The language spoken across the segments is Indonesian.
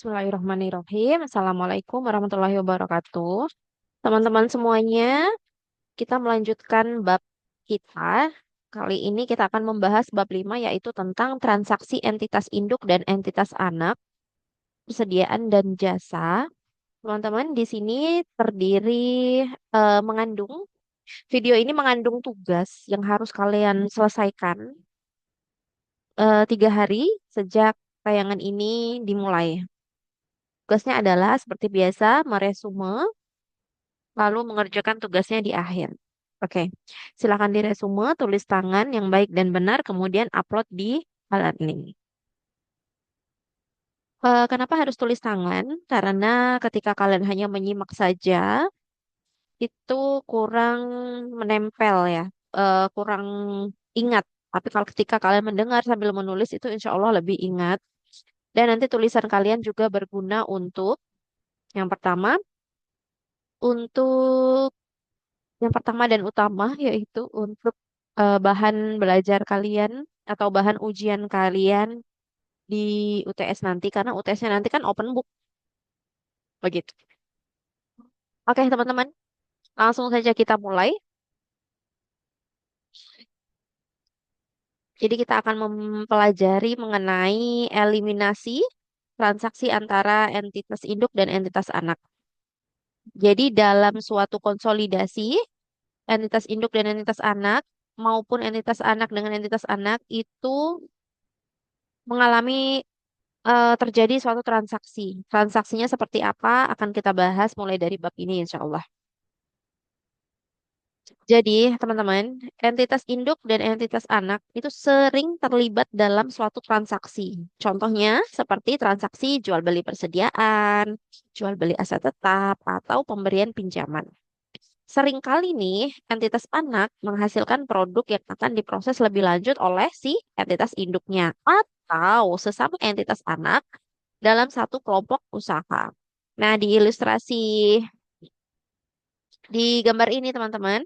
Bismillahirrahmanirrahim. Assalamualaikum warahmatullahi wabarakatuh. Teman-teman semuanya, kita melanjutkan bab kita. Kali ini kita akan membahas bab 5 yaitu tentang transaksi entitas induk dan entitas anak, persediaan dan jasa. Teman-teman, di sini terdiri mengandung video ini mengandung tugas yang harus kalian selesaikan 3 hari sejak tayangan ini dimulai. Tugasnya adalah seperti biasa meresume lalu mengerjakan tugasnya di akhir. Oke, silakan diresume, tulis tangan yang baik dan benar, kemudian upload di alat ini. Kenapa harus tulis tangan? Karena ketika kalian hanya menyimak saja, itu kurang menempel ya, kurang ingat. Tapi kalau ketika kalian mendengar sambil menulis itu insya Allah lebih ingat. Dan nanti tulisan kalian juga berguna untuk yang pertama, untuk yang pertama dan utama yaitu untuk bahan belajar kalian atau bahan ujian kalian di UTS nanti karena UTS-nya nanti kan open book begitu. Oke, teman-teman, langsung saja kita mulai. Jadi kita akan mempelajari mengenai eliminasi transaksi antara entitas induk dan entitas anak. Jadi dalam suatu konsolidasi entitas induk dan entitas anak maupun entitas anak dengan entitas anak itu mengalami terjadi suatu transaksi. Transaksinya seperti apa akan kita bahas mulai dari bab ini insya Allah. Jadi teman-teman, entitas induk dan entitas anak itu sering terlibat dalam suatu transaksi. Contohnya seperti transaksi jual beli persediaan, jual beli aset tetap, atau pemberian pinjaman. Seringkali nih, entitas anak menghasilkan produk yang akan diproses lebih lanjut oleh si entitas induknya atau sesama entitas anak dalam satu kelompok usaha. Nah, di ilustrasi di gambar ini, teman-teman,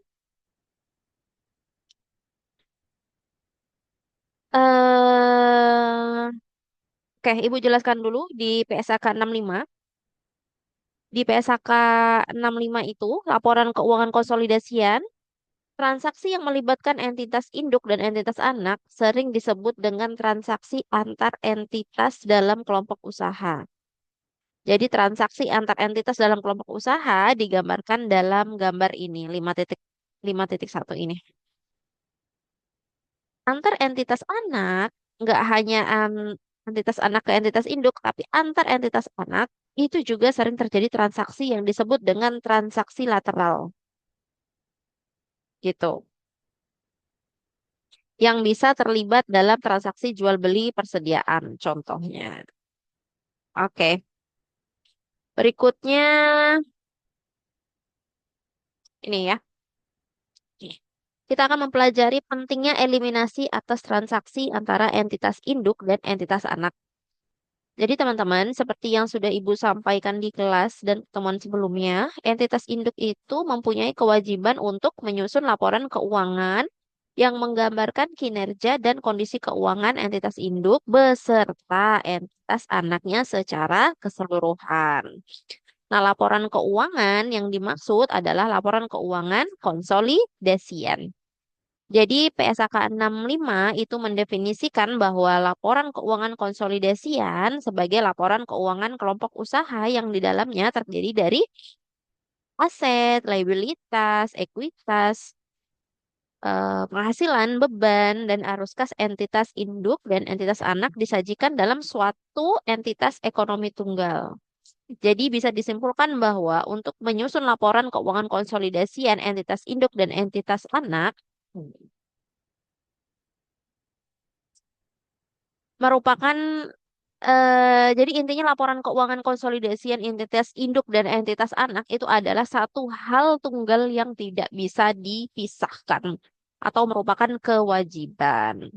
eh oke, Ibu jelaskan dulu di PSAK 65. Di PSAK 65 itu, laporan keuangan konsolidasian, transaksi yang melibatkan entitas induk dan entitas anak sering disebut dengan transaksi antar entitas dalam kelompok usaha. Jadi transaksi antar entitas dalam kelompok usaha digambarkan dalam gambar ini, 5.5.1 ini. Antar entitas anak, nggak hanya entitas anak ke entitas induk, tapi antar entitas anak itu juga sering terjadi transaksi yang disebut dengan transaksi lateral, gitu. Yang bisa terlibat dalam transaksi jual beli persediaan, contohnya. Oke, berikutnya ini ya. Kita akan mempelajari pentingnya eliminasi atas transaksi antara entitas induk dan entitas anak. Jadi teman-teman, seperti yang sudah Ibu sampaikan di kelas dan pertemuan sebelumnya, entitas induk itu mempunyai kewajiban untuk menyusun laporan keuangan yang menggambarkan kinerja dan kondisi keuangan entitas induk beserta entitas anaknya secara keseluruhan. Nah, laporan keuangan yang dimaksud adalah laporan keuangan konsolidasian. Jadi PSAK 65 itu mendefinisikan bahwa laporan keuangan konsolidasian sebagai laporan keuangan kelompok usaha yang di dalamnya terdiri dari aset, liabilitas, ekuitas, penghasilan, beban, dan arus kas entitas induk dan entitas anak disajikan dalam suatu entitas ekonomi tunggal. Jadi bisa disimpulkan bahwa untuk menyusun laporan keuangan konsolidasian entitas induk dan entitas anak merupakan jadi intinya laporan keuangan konsolidasian entitas induk dan entitas anak itu adalah satu hal tunggal yang tidak bisa dipisahkan atau merupakan kewajiban.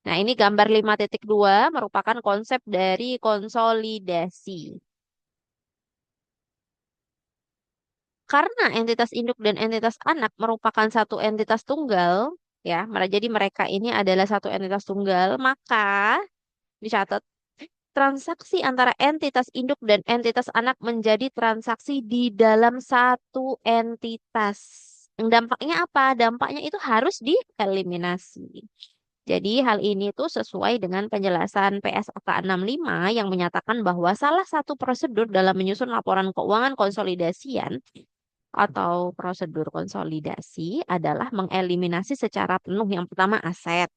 Nah, ini gambar 5.2 merupakan konsep dari konsolidasi. Karena entitas induk dan entitas anak merupakan satu entitas tunggal, ya, jadi mereka ini adalah satu entitas tunggal, maka dicatat transaksi antara entitas induk dan entitas anak menjadi transaksi di dalam satu entitas. Dampaknya apa? Dampaknya itu harus dieliminasi. Jadi hal ini tuh sesuai dengan penjelasan PSAK 65 yang menyatakan bahwa salah satu prosedur dalam menyusun laporan keuangan konsolidasian atau prosedur konsolidasi adalah mengeliminasi secara penuh yang pertama aset,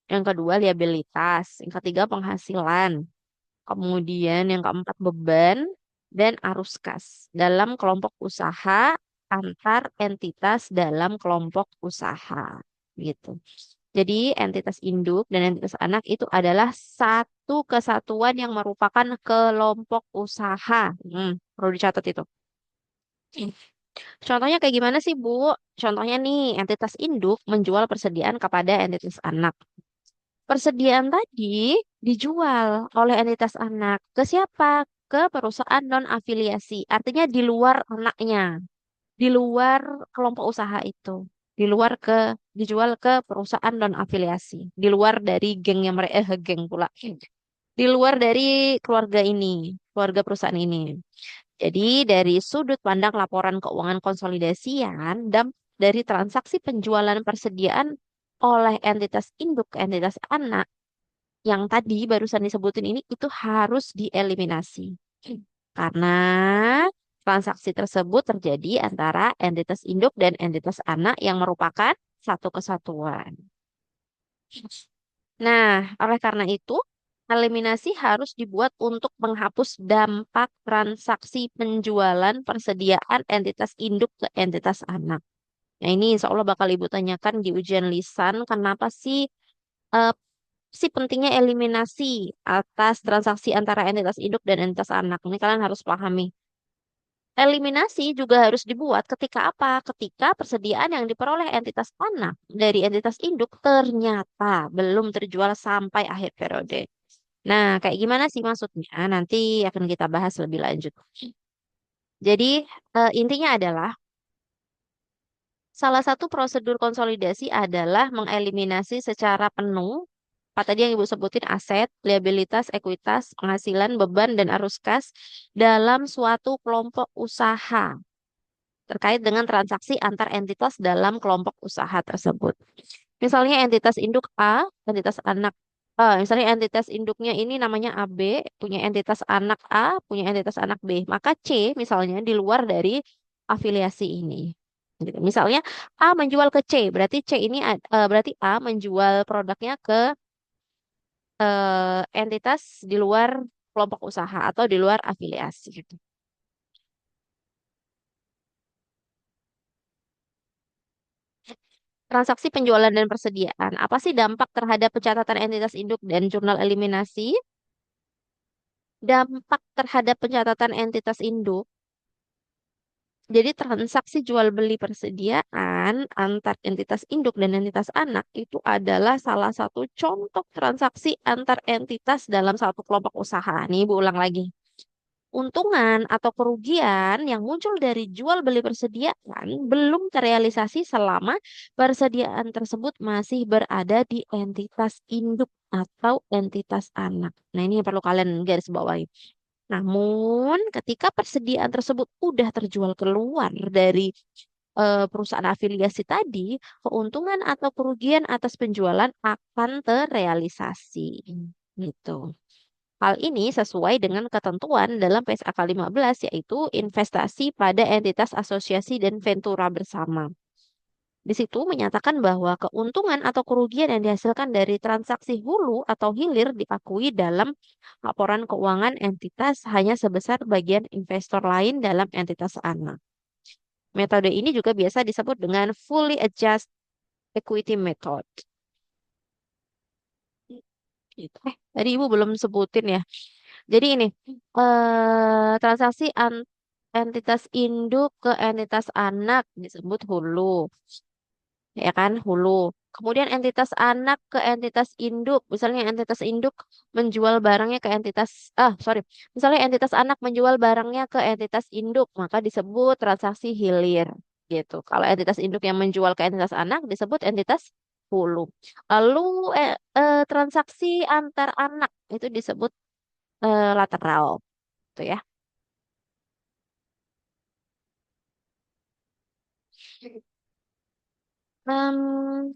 yang kedua liabilitas, yang ketiga penghasilan, kemudian yang keempat beban dan arus kas dalam kelompok usaha antar entitas dalam kelompok usaha gitu. Jadi entitas induk dan entitas anak itu adalah satu kesatuan yang merupakan kelompok usaha. Perlu dicatat itu. Contohnya kayak gimana sih, Bu? Contohnya nih, entitas induk menjual persediaan kepada entitas anak. Persediaan tadi dijual oleh entitas anak. Ke siapa? Ke perusahaan non-afiliasi. Artinya di luar anaknya, di luar kelompok usaha itu. Di luar dijual ke perusahaan non-afiliasi. Di luar dari gengnya mereka, geng pula. Di luar dari keluarga ini, keluarga perusahaan ini. Jadi dari sudut pandang laporan keuangan konsolidasian dan dari transaksi penjualan persediaan oleh entitas induk ke entitas anak yang tadi barusan disebutin ini itu harus dieliminasi. Karena transaksi tersebut terjadi antara entitas induk dan entitas anak yang merupakan satu kesatuan. Nah, oleh karena itu, eliminasi harus dibuat untuk menghapus dampak transaksi penjualan persediaan entitas induk ke entitas anak. Nah, ini insya Allah bakal Ibu tanyakan di ujian lisan, kenapa sih eh, si pentingnya eliminasi atas transaksi antara entitas induk dan entitas anak. Ini kalian harus pahami. Eliminasi juga harus dibuat ketika apa? Ketika persediaan yang diperoleh entitas anak dari entitas induk ternyata belum terjual sampai akhir periode. Nah, kayak gimana sih maksudnya? Nanti akan kita bahas lebih lanjut. Jadi, intinya adalah salah satu prosedur konsolidasi adalah mengeliminasi secara penuh apa tadi yang Ibu sebutin aset, liabilitas, ekuitas, penghasilan, beban, dan arus kas dalam suatu kelompok usaha terkait dengan transaksi antar entitas dalam kelompok usaha tersebut. Misalnya entitas induk A, entitas anak misalnya entitas induknya ini namanya AB, punya entitas anak A, punya entitas anak B. Maka C misalnya di luar dari afiliasi ini. Gitu. Misalnya A menjual ke C, berarti berarti A menjual produknya ke entitas di luar kelompok usaha atau di luar afiliasi gitu. Transaksi penjualan dan persediaan. Apa sih dampak terhadap pencatatan entitas induk dan jurnal eliminasi? Dampak terhadap pencatatan entitas induk. Jadi transaksi jual beli persediaan antar entitas induk dan entitas anak itu adalah salah satu contoh transaksi antar entitas dalam satu kelompok usaha. Nih, Bu ulang lagi. Untungan atau kerugian yang muncul dari jual beli persediaan belum terrealisasi selama persediaan tersebut masih berada di entitas induk atau entitas anak. Nah, ini yang perlu kalian garis bawahi. Namun, ketika persediaan tersebut udah terjual keluar dari perusahaan afiliasi tadi, keuntungan atau kerugian atas penjualan akan terrealisasi. Gitu. Hal ini sesuai dengan ketentuan dalam PSAK 15 yaitu investasi pada entitas asosiasi dan ventura bersama. Di situ menyatakan bahwa keuntungan atau kerugian yang dihasilkan dari transaksi hulu atau hilir diakui dalam laporan keuangan entitas hanya sebesar bagian investor lain dalam entitas anak. Metode ini juga biasa disebut dengan fully adjusted equity method. Gitu. Tadi Ibu belum sebutin ya. Jadi ini transaksi entitas induk ke entitas anak disebut hulu, ya kan hulu. Kemudian entitas anak ke entitas induk, misalnya entitas induk menjual barangnya ke sorry, misalnya entitas anak menjual barangnya ke entitas induk, maka disebut transaksi hilir, gitu. Kalau entitas induk yang menjual ke entitas anak disebut entitas hulu. Lalu transaksi antar anak itu disebut lateral, gitu ya. Em,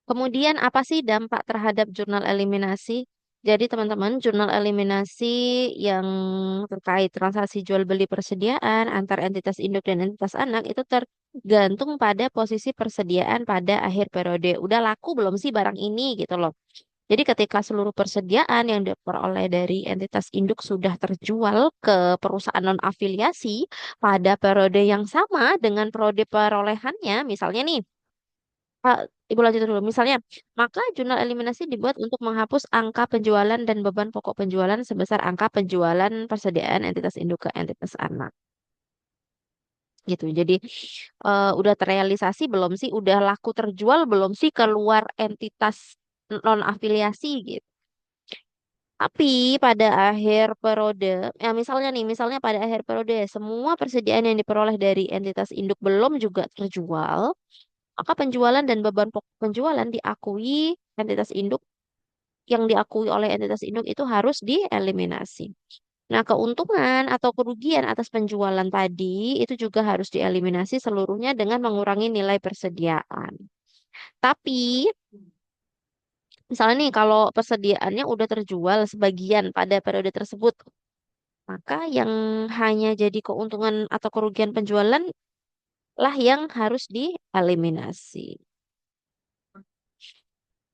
Kemudian apa sih dampak terhadap jurnal eliminasi? Jadi teman-teman, jurnal eliminasi yang terkait transaksi jual beli persediaan antar entitas induk dan entitas anak itu tergantung pada posisi persediaan pada akhir periode. Udah laku belum sih barang ini gitu loh. Jadi ketika seluruh persediaan yang diperoleh dari entitas induk sudah terjual ke perusahaan non-afiliasi pada periode yang sama dengan periode perolehannya, misalnya nih, Ibu lanjut dulu. Misalnya, maka jurnal eliminasi dibuat untuk menghapus angka penjualan dan beban pokok penjualan sebesar angka penjualan persediaan entitas induk ke entitas anak. Gitu. Jadi, udah terrealisasi belum sih? Udah laku terjual belum sih keluar entitas non-afiliasi gitu. Tapi pada akhir periode, ya misalnya nih, misalnya pada akhir periode, semua persediaan yang diperoleh dari entitas induk belum juga terjual, maka penjualan dan beban pokok penjualan diakui entitas induk yang diakui oleh entitas induk itu harus dieliminasi. Nah, keuntungan atau kerugian atas penjualan tadi itu juga harus dieliminasi seluruhnya dengan mengurangi nilai persediaan. Tapi, misalnya nih kalau persediaannya udah terjual sebagian pada periode tersebut, maka yang hanya jadi keuntungan atau kerugian penjualan lah yang harus dieliminasi.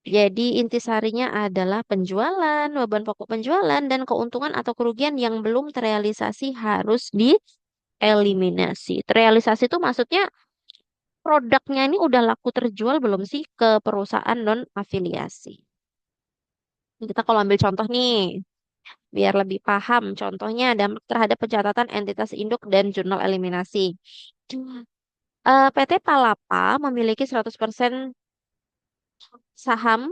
Jadi intisarinya adalah penjualan, beban pokok penjualan, dan keuntungan atau kerugian yang belum terrealisasi harus dieliminasi. Terrealisasi itu maksudnya produknya ini udah laku terjual belum sih ke perusahaan non-afiliasi. Kita kalau ambil contoh nih, biar lebih paham. Contohnya dampak terhadap pencatatan entitas induk dan jurnal eliminasi. PT Palapa memiliki 100% saham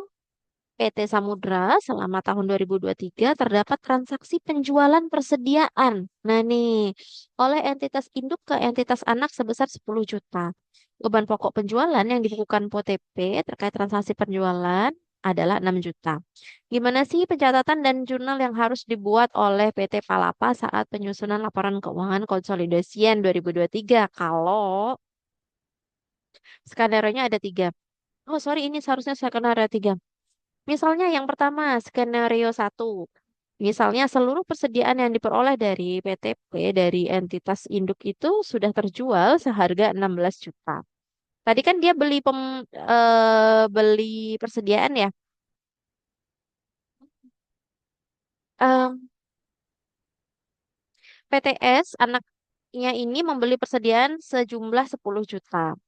PT Samudra selama tahun 2023 terdapat transaksi penjualan persediaan. Nah nih, oleh entitas induk ke entitas anak sebesar 10 juta. Beban pokok penjualan yang dibukukan POTP terkait transaksi penjualan adalah 6 juta. Gimana sih pencatatan dan jurnal yang harus dibuat oleh PT Palapa saat penyusunan laporan keuangan konsolidasian 2023? Kalau skenario-nya ada tiga. Oh, sorry, ini seharusnya skenario tiga. Misalnya yang pertama, skenario satu. Misalnya seluruh persediaan yang diperoleh dari PTP dari entitas induk itu sudah terjual seharga 16 juta. Tadi kan dia beli persediaan ya. Em, PTS anaknya ini membeli persediaan sejumlah 10 juta.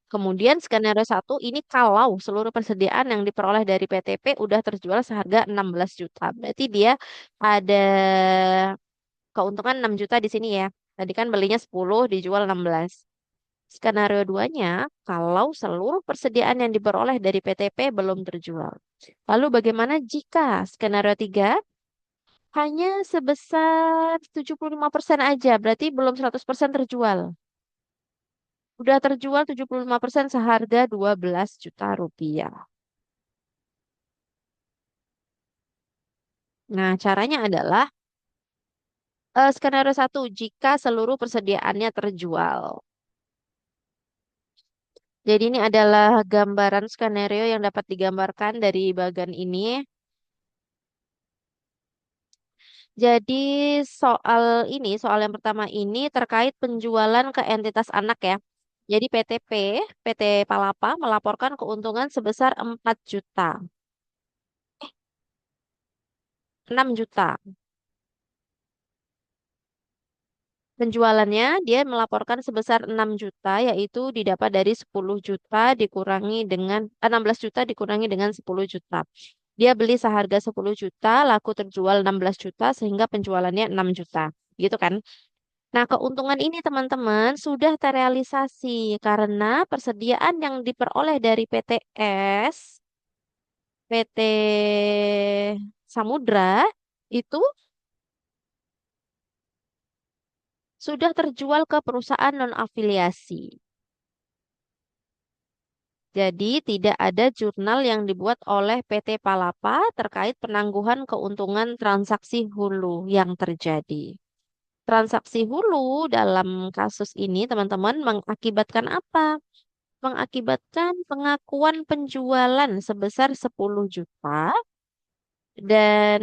Kemudian skenario satu ini kalau seluruh persediaan yang diperoleh dari PTP udah terjual seharga 16 juta. Berarti dia ada keuntungan 6 juta di sini ya. Tadi kan belinya 10, dijual 16. Skenario duanya, kalau seluruh persediaan yang diperoleh dari PTP belum terjual. Lalu bagaimana jika skenario 3 hanya sebesar 75% aja, berarti belum 100% terjual. Udah terjual 75% seharga 12 juta rupiah. Nah, caranya adalah skenario satu, jika seluruh persediaannya terjual. Jadi ini adalah gambaran skenario yang dapat digambarkan dari bagan ini. Jadi soal yang pertama ini terkait penjualan ke entitas anak ya. Jadi PT Palapa melaporkan keuntungan sebesar 4 juta, 6 juta. Penjualannya dia melaporkan sebesar 6 juta yaitu didapat dari 10 juta dikurangi dengan 16 juta dikurangi dengan 10 juta. Dia beli seharga 10 juta, laku terjual 16 juta sehingga penjualannya 6 juta. Gitu kan? Nah, keuntungan ini teman-teman sudah terrealisasi karena persediaan yang diperoleh dari PTS, PT Samudra itu sudah terjual ke perusahaan non-afiliasi. Jadi tidak ada jurnal yang dibuat oleh PT Palapa terkait penangguhan keuntungan transaksi hulu yang terjadi. Transaksi hulu dalam kasus ini, teman-teman, mengakibatkan apa? Mengakibatkan pengakuan penjualan sebesar 10 juta dan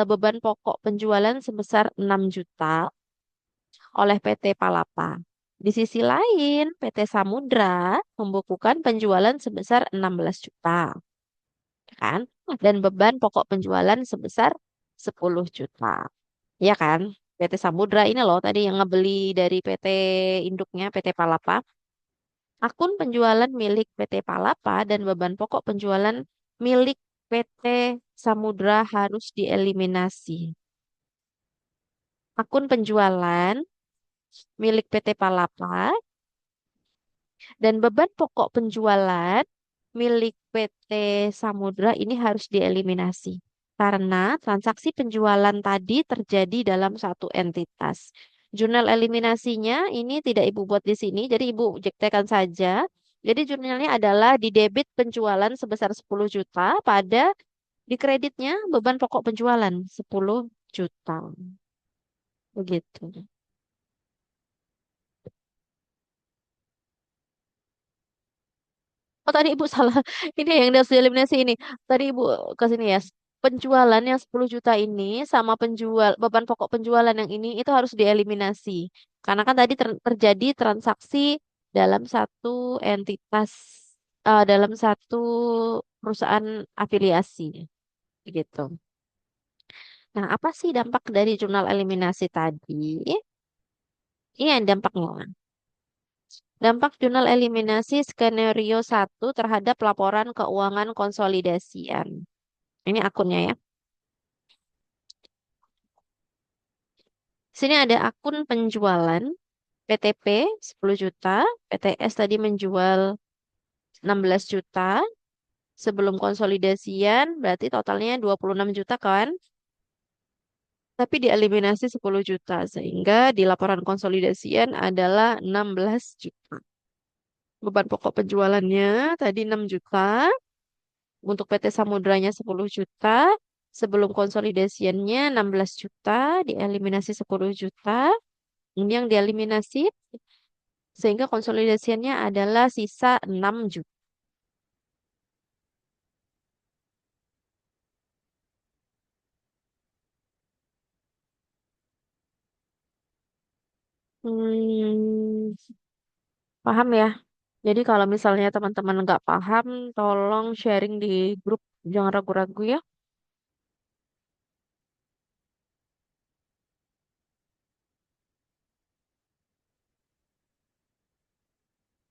beban pokok penjualan sebesar 6 juta oleh PT Palapa. Di sisi lain, PT Samudra membukukan penjualan sebesar 16 juta, kan? Dan beban pokok penjualan sebesar 10 juta. Ya kan? PT Samudra ini loh tadi yang ngebeli dari PT induknya PT Palapa. Akun penjualan milik PT Palapa dan beban pokok penjualan milik PT Samudra harus dieliminasi. Akun penjualan milik PT Palapa dan beban pokok penjualan milik PT Samudra ini harus dieliminasi. Karena transaksi penjualan tadi terjadi dalam satu entitas. Jurnal eliminasinya ini tidak Ibu buat di sini, jadi Ibu jektehkan saja. Jadi jurnalnya adalah di debit penjualan sebesar 10 juta pada di kreditnya beban pokok penjualan 10 juta. Begitu. Oh tadi Ibu salah. Ini yang harus dieliminasi ini. Tadi Ibu ke sini ya. Penjualan yang 10 juta ini sama beban pokok penjualan yang ini itu harus dieliminasi. Karena kan tadi terjadi transaksi dalam satu entitas, dalam satu perusahaan afiliasi gitu. Nah, apa sih dampak dari jurnal eliminasi tadi? Ini yang dampaknya. Dampak jurnal eliminasi skenario 1 terhadap laporan keuangan konsolidasian. Ini akunnya ya. Sini ada akun penjualan PTP 10 juta, PTS tadi menjual 16 juta, sebelum konsolidasian berarti totalnya 26 juta kan? Tapi dieliminasi 10 juta sehingga di laporan konsolidasian adalah 16 juta. Beban pokok penjualannya tadi 6 juta, untuk PT Samudranya 10 juta, sebelum konsolidasiannya 16 juta, dieliminasi 10 juta. Ini yang dieliminasi sehingga konsolidasiannya adalah sisa 6 juta. Hmm, paham ya? Jadi kalau misalnya teman-teman nggak paham, tolong sharing di grup, jangan ragu-ragu ya.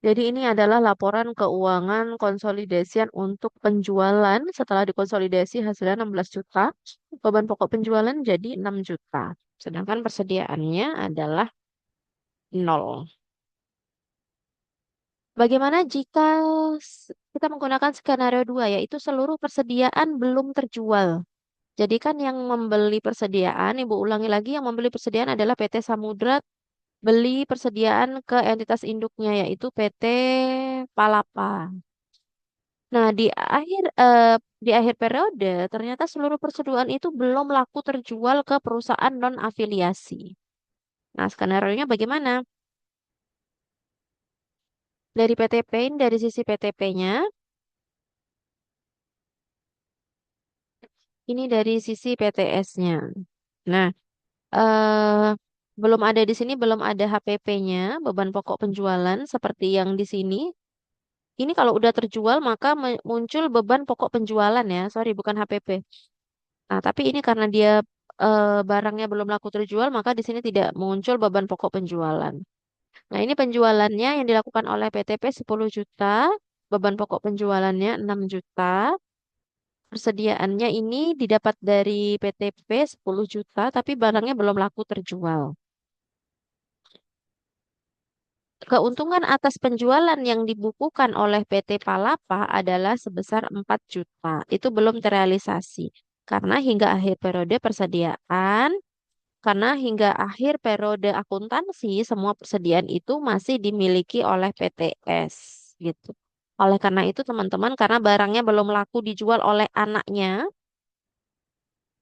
Jadi ini adalah laporan keuangan konsolidasian untuk penjualan. Setelah dikonsolidasi hasilnya 16 juta. Beban pokok penjualan jadi 6 juta. Sedangkan persediaannya adalah nol. Bagaimana jika kita menggunakan skenario 2, yaitu seluruh persediaan belum terjual? Jadi kan yang membeli persediaan, Ibu ulangi lagi, yang membeli persediaan adalah PT Samudra beli persediaan ke entitas induknya, yaitu PT Palapa. Nah, di akhir periode ternyata seluruh persetujuan itu belum laku terjual ke perusahaan non afiliasi. Nah, skenario-nya bagaimana? Dari PTP, ini dari sisi PTP-nya, ini dari sisi PTS-nya. Nah, eh belum ada di sini, belum ada HPP-nya, beban pokok penjualan seperti yang di sini. Ini kalau udah terjual maka muncul beban pokok penjualan ya. Sorry, bukan HPP. Nah, tapi ini karena dia barangnya belum laku terjual, maka di sini tidak muncul beban pokok penjualan. Nah, ini penjualannya yang dilakukan oleh PTP 10 juta, beban pokok penjualannya 6 juta. Persediaannya ini didapat dari PTP 10 juta, tapi barangnya belum laku terjual. Keuntungan atas penjualan yang dibukukan oleh PT Palapa adalah sebesar 4 juta. Itu belum terrealisasi. Karena hingga akhir periode persediaan Karena hingga akhir periode akuntansi, semua persediaan itu masih dimiliki oleh PTS. Gitu. Oleh karena itu, teman-teman, karena barangnya belum laku dijual oleh anaknya,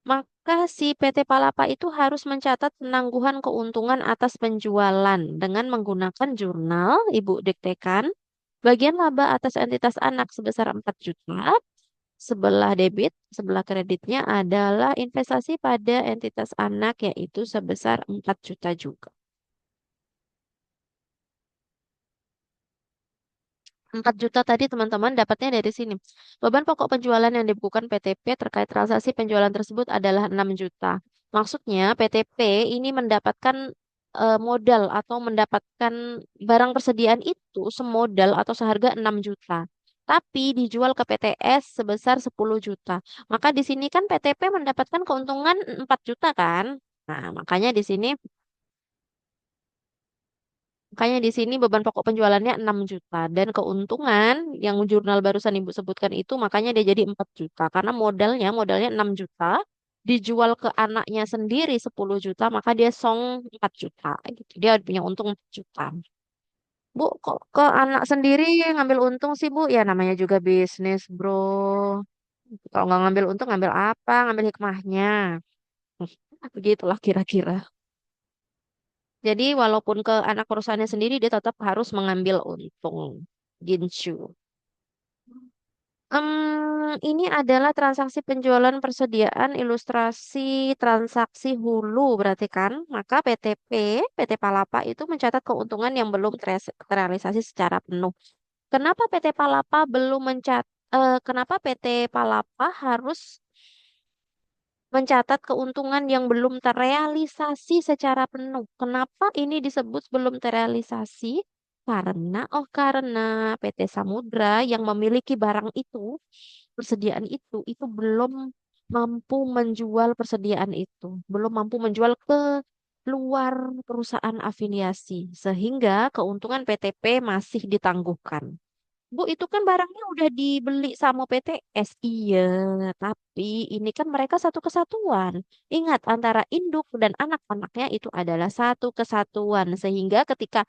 maka si PT Palapa itu harus mencatat penangguhan keuntungan atas penjualan dengan menggunakan jurnal, Ibu diktekan, bagian laba atas entitas anak sebesar 4 juta, sebelah debit, sebelah kreditnya adalah investasi pada entitas anak yaitu sebesar 4 juta juga. 4 juta tadi teman-teman dapatnya dari sini. Beban pokok penjualan yang dibukukan PTP terkait transaksi penjualan tersebut adalah 6 juta. Maksudnya PTP ini mendapatkan modal atau mendapatkan barang persediaan itu semodal atau seharga 6 juta. Tapi dijual ke PTS sebesar 10 juta. Maka di sini kan PTP mendapatkan keuntungan 4 juta kan? Nah, makanya di sini beban pokok penjualannya 6 juta dan keuntungan yang jurnal barusan Ibu sebutkan itu makanya dia jadi 4 juta karena modalnya 6 juta dijual ke anaknya sendiri 10 juta maka dia song 4 juta gitu. Dia punya untung 4 juta. Bu, kok ke anak sendiri ngambil untung sih, Bu? Ya namanya juga bisnis, Bro. Kalau nggak ngambil untung ngambil apa? Ngambil hikmahnya. Begitulah kira-kira. Jadi walaupun ke anak perusahaannya sendiri dia tetap harus mengambil untung. Gincu. Ini adalah transaksi penjualan persediaan ilustrasi transaksi hulu berarti kan? Maka PT Palapa itu mencatat keuntungan yang belum terrealisasi secara penuh. Kenapa PT Palapa belum kenapa PT Palapa harus mencatat keuntungan yang belum terrealisasi secara penuh. Kenapa ini disebut belum terrealisasi? Karena PT Samudra yang memiliki barang itu, persediaan itu belum mampu menjual persediaan itu, belum mampu menjual ke luar perusahaan afiliasi, sehingga keuntungan PTP masih ditangguhkan. Bu, itu kan barangnya udah dibeli sama PTS. Iya, tapi ini kan mereka satu kesatuan. Ingat, antara induk dan anak-anaknya itu adalah satu kesatuan. Sehingga ketika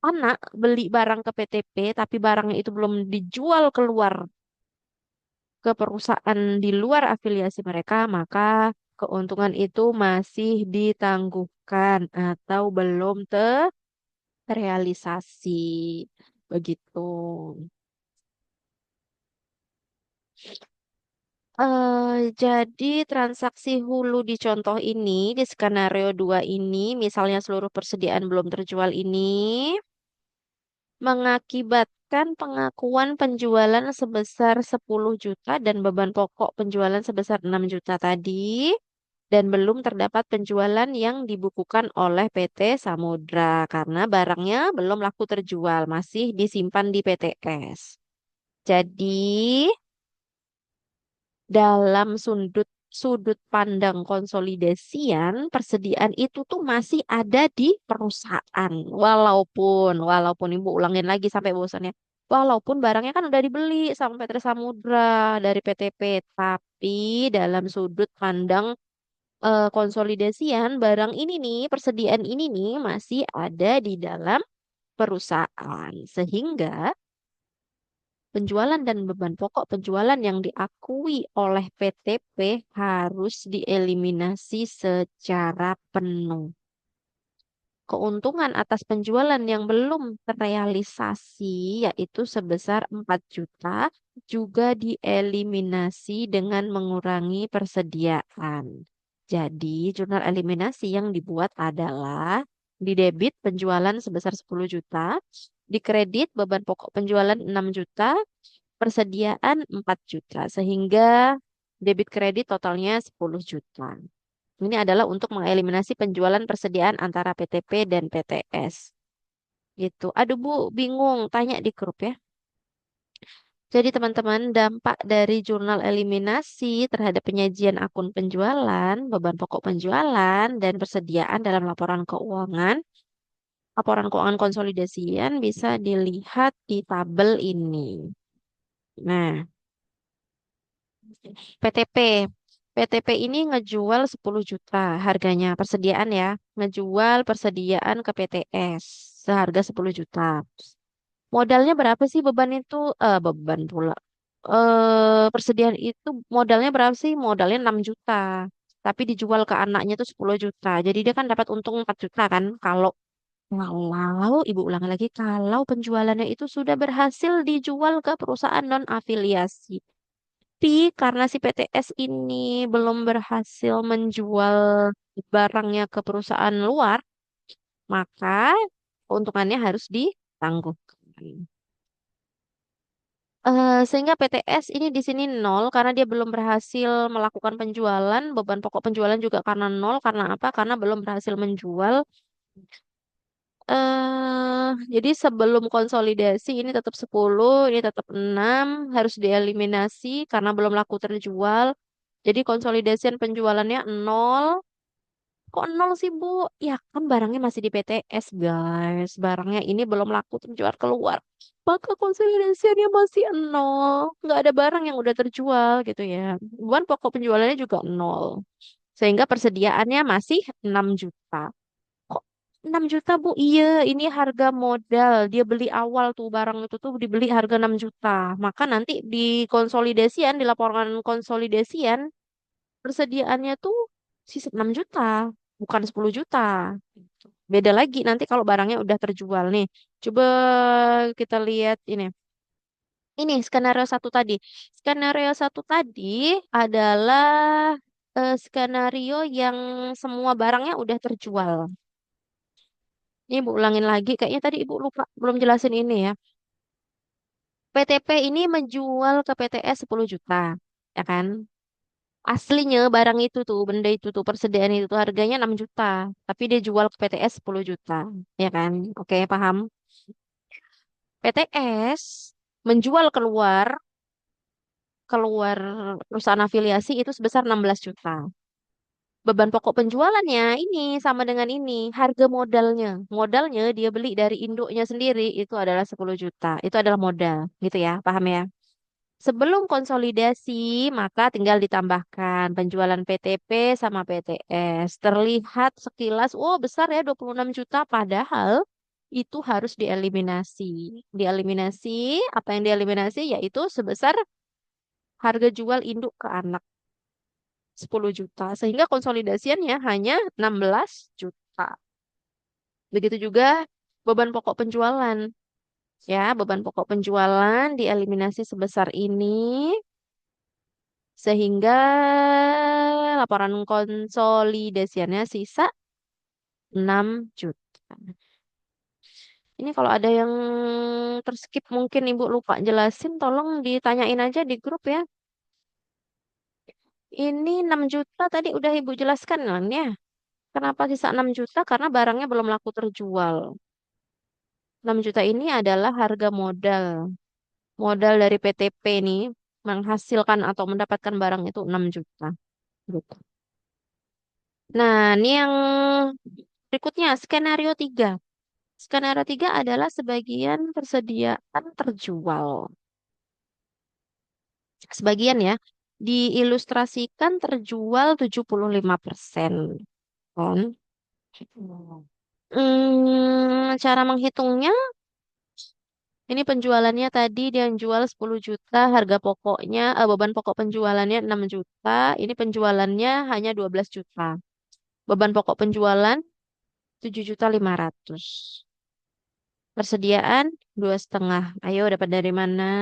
anak beli barang ke PTP, tapi barangnya itu belum dijual keluar ke perusahaan di luar afiliasi mereka, maka keuntungan itu masih ditangguhkan atau belum terrealisasi. Begitu. Jadi transaksi hulu di contoh ini, di skenario 2 ini, misalnya seluruh persediaan belum terjual ini, mengakibatkan pengakuan penjualan sebesar 10 juta dan beban pokok penjualan sebesar 6 juta tadi, dan belum terdapat penjualan yang dibukukan oleh PT Samudra karena barangnya belum laku terjual, masih disimpan di PTS. Jadi, dalam sudut pandang konsolidasian, persediaan itu tuh masih ada di perusahaan. Walaupun Ibu ulangin lagi sampai bosan ya. Walaupun barangnya kan udah dibeli sama PT Samudra dari PTP, tapi dalam sudut pandang konsolidasian, barang ini nih, persediaan ini nih masih ada di dalam perusahaan. Sehingga penjualan dan beban pokok penjualan yang diakui oleh PTP harus dieliminasi secara penuh. Keuntungan atas penjualan yang belum terrealisasi, yaitu sebesar 4 juta, juga dieliminasi dengan mengurangi persediaan. Jadi, jurnal eliminasi yang dibuat adalah di debit penjualan sebesar 10 juta, di kredit beban pokok penjualan 6 juta, persediaan 4 juta, sehingga debit kredit totalnya 10 juta. Ini adalah untuk mengeliminasi penjualan persediaan antara PTP dan PTS. Gitu. Aduh Bu, bingung. Tanya di grup ya. Jadi teman-teman, dampak dari jurnal eliminasi terhadap penyajian akun penjualan, beban pokok penjualan, dan persediaan dalam laporan keuangan konsolidasian bisa dilihat di tabel ini. Nah, PTP. PTP ini ngejual 10 juta harganya persediaan ya. Ngejual persediaan ke PTS seharga 10 juta. Modalnya berapa sih beban itu? Beban pula. Persediaan itu modalnya berapa sih? Modalnya 6 juta. Tapi dijual ke anaknya tuh 10 juta. Jadi dia kan dapat untung 4 juta kan. Kalau, ibu ulang lagi, kalau penjualannya itu sudah berhasil dijual ke perusahaan non-afiliasi. Tapi karena si PTS ini belum berhasil menjual barangnya ke perusahaan luar, maka keuntungannya harus ditangguhkan. Sehingga PTS ini di sini nol karena dia belum berhasil melakukan penjualan, beban pokok penjualan juga karena nol, karena apa? Karena belum berhasil menjual. Jadi sebelum konsolidasi ini tetap 10, ini tetap 6 harus dieliminasi karena belum laku terjual. Jadi konsolidasian penjualannya nol. Kok nol sih, Bu? Ya kan barangnya masih di PTS, guys. Barangnya ini belum laku terjual keluar. Maka konsolidasiannya masih nol. Nggak ada barang yang udah terjual gitu ya. Bukan pokok penjualannya juga nol. Sehingga persediaannya masih 6 juta. Kok 6 juta, Bu? Iya, ini harga modal. Dia beli awal tuh barang itu tuh dibeli harga 6 juta. Maka nanti di konsolidasian, di laporan konsolidasian, persediaannya tuh sisa 6 juta, bukan 10 juta. Beda lagi nanti kalau barangnya udah terjual nih. Coba kita lihat ini. Ini skenario satu tadi. Skenario satu tadi adalah skenario yang semua barangnya udah terjual. Ini Ibu ulangin lagi. Kayaknya tadi Ibu lupa belum jelasin ini ya. PTP ini menjual ke PTS 10 juta. Ya kan? Aslinya barang itu tuh, benda itu tuh, persediaan itu tuh harganya 6 juta. Tapi dia jual ke PTS 10 juta. Ya kan? Oke, paham? PTS menjual keluar, keluar perusahaan afiliasi itu sebesar 16 juta. Beban pokok penjualannya ini sama dengan ini, harga modalnya. Modalnya dia beli dari induknya sendiri itu adalah 10 juta. Itu adalah modal, gitu ya, paham ya? Sebelum konsolidasi, maka tinggal ditambahkan penjualan PTP sama PTS. Terlihat sekilas, oh besar ya 26 juta, padahal itu harus dieliminasi. Dieliminasi, apa yang dieliminasi? Yaitu sebesar harga jual induk ke anak 10 juta. Sehingga konsolidasiannya hanya 16 juta. Begitu juga beban pokok penjualan. Ya, beban pokok penjualan dieliminasi sebesar ini. Sehingga laporan konsolidasiannya sisa 6 juta. Ini kalau ada yang terskip mungkin Ibu lupa jelasin, tolong ditanyain aja di grup ya. Ini 6 juta tadi udah Ibu jelaskan kan ya. Kenapa sisa 6 juta? Karena barangnya belum laku terjual. 6 juta ini adalah harga modal. Modal dari PTP nih menghasilkan atau mendapatkan barang itu 6 juta. Gitu. Nah, ini yang berikutnya, skenario 3. Skenario 3 adalah sebagian persediaan terjual. Sebagian ya, diilustrasikan terjual 75%. Kan? Cara menghitungnya, ini penjualannya tadi dia yang jual 10 juta, harga pokoknya, beban pokok penjualannya 6 juta, ini penjualannya hanya 12 juta. Beban pokok penjualan 7.500.000. Persediaan 2,5. Ayo dapat dari mana?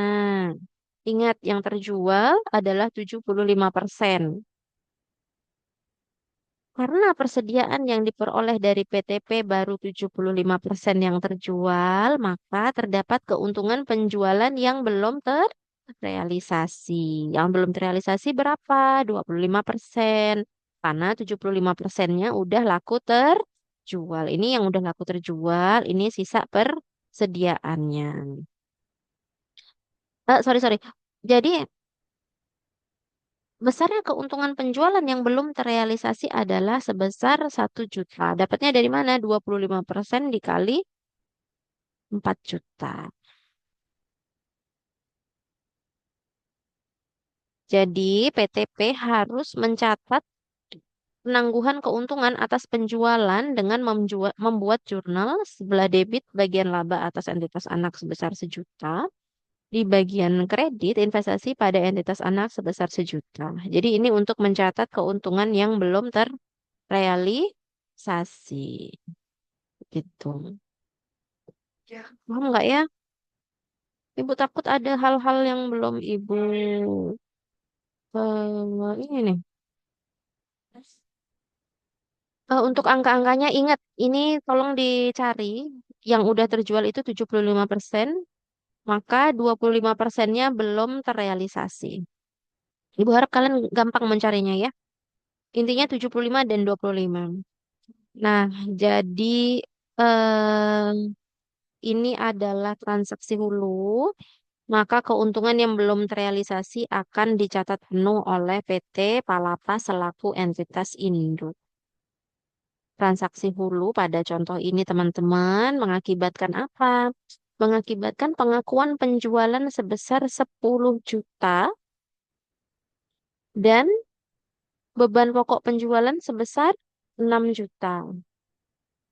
Ingat yang terjual adalah 75%. Karena persediaan yang diperoleh dari PTP baru 75% yang terjual, maka terdapat keuntungan penjualan yang belum terrealisasi. Yang belum terrealisasi berapa? 25%. Karena 75%-nya udah laku terjual. Ini yang udah laku terjual, ini sisa persediaannya. Sorry. Jadi besarnya keuntungan penjualan yang belum terrealisasi adalah sebesar 1 juta. Dapatnya dari mana? 25% dikali 4 juta. Jadi PTP harus mencatat penangguhan keuntungan atas penjualan dengan membuat jurnal sebelah debit bagian laba atas entitas anak sebesar 1 juta. Di bagian kredit, investasi pada entitas anak sebesar 1 juta. Jadi ini untuk mencatat keuntungan yang belum terrealisasi. Gitu. Paham nggak ya? Ibu takut ada hal-hal yang belum ibu ini nih. Untuk angka-angkanya ingat, ini tolong dicari yang udah terjual itu 75%, maka 25%-nya belum terrealisasi. Ibu harap kalian gampang mencarinya ya. Intinya 75 dan 25. Nah, jadi eh, ini adalah transaksi hulu, maka keuntungan yang belum terrealisasi akan dicatat penuh oleh PT Palapa selaku entitas induk. Transaksi hulu pada contoh ini teman-teman mengakibatkan apa? Mengakibatkan pengakuan penjualan sebesar 10 juta dan beban pokok penjualan sebesar 6 juta.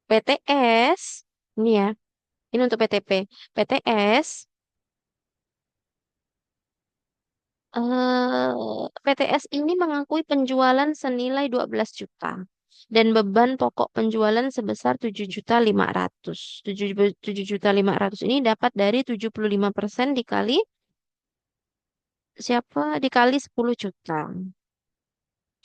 PTS, ini ya, ini untuk PTP. PTS, PTS ini mengakui penjualan senilai 12 juta dan beban pokok penjualan sebesar 7.500.000. 7.500.000 ini dapat dari 75% dikali siapa? Dikali 10 juta.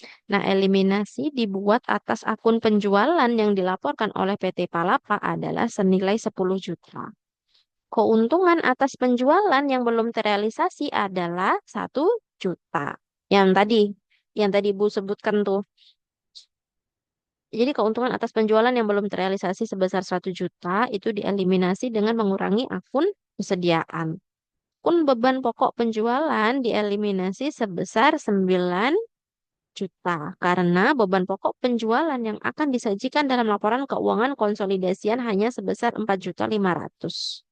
Nah, eliminasi dibuat atas akun penjualan yang dilaporkan oleh PT Palapa adalah senilai 10 juta. Keuntungan atas penjualan yang belum terrealisasi adalah 1 juta. Yang tadi Ibu sebutkan tuh. Jadi keuntungan atas penjualan yang belum terrealisasi sebesar 1 juta itu dieliminasi dengan mengurangi akun persediaan. Akun beban pokok penjualan dieliminasi sebesar 9 juta karena beban pokok penjualan yang akan disajikan dalam laporan keuangan konsolidasian hanya sebesar 4.500.000.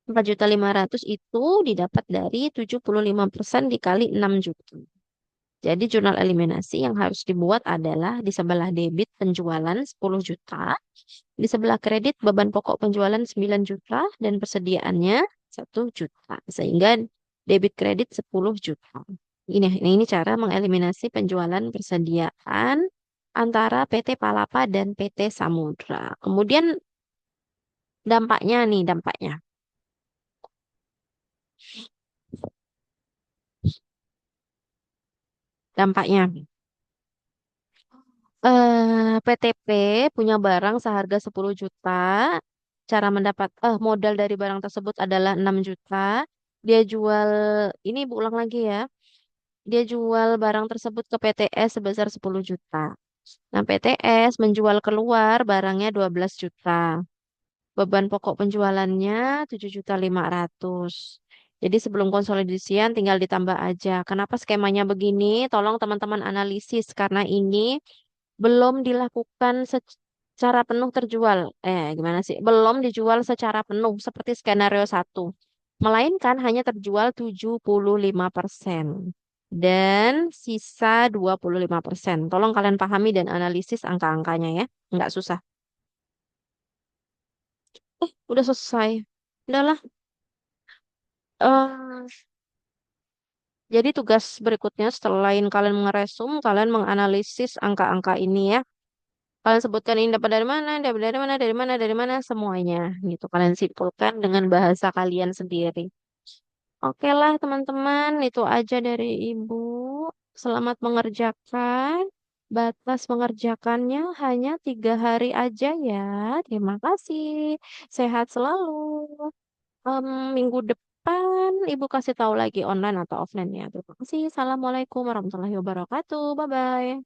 4.500.000 itu didapat dari 75% dikali 6 juta. Jadi jurnal eliminasi yang harus dibuat adalah di sebelah debit penjualan 10 juta, di sebelah kredit beban pokok penjualan 9 juta, dan persediaannya 1 juta. Sehingga debit kredit 10 juta. Ini cara mengeliminasi penjualan persediaan antara PT Palapa dan PT Samudra. Kemudian dampaknya. Dampaknya. PTP punya barang seharga 10 juta. Cara mendapat modal dari barang tersebut adalah 6 juta. Dia jual, ini Ibu ulang lagi ya. Dia jual barang tersebut ke PTS sebesar 10 juta. Nah, PTS menjual keluar barangnya 12 juta. Beban pokok penjualannya 7.500.000. Jadi sebelum konsolidasian tinggal ditambah aja. Kenapa skemanya begini? Tolong teman-teman analisis karena ini belum dilakukan secara penuh terjual. Gimana sih? Belum dijual secara penuh seperti skenario 1. Melainkan hanya terjual 75%. Dan sisa 25%. Tolong kalian pahami dan analisis angka-angkanya ya. Nggak susah. Udah selesai. Udahlah. Eh, jadi tugas berikutnya selain kalian meresum, kalian menganalisis angka-angka ini ya. Kalian sebutkan ini dapat dari mana, dapat dari mana, dari mana, dari mana, semuanya. Gitu. Kalian simpulkan dengan bahasa kalian sendiri. Oke lah teman-teman, itu aja dari Ibu. Selamat mengerjakan. Batas mengerjakannya hanya 3 hari aja ya. Terima kasih. Sehat selalu. Minggu depan Ibu kasih tahu lagi online atau offline ya. Terima kasih. Assalamualaikum warahmatullahi wabarakatuh. Bye-bye.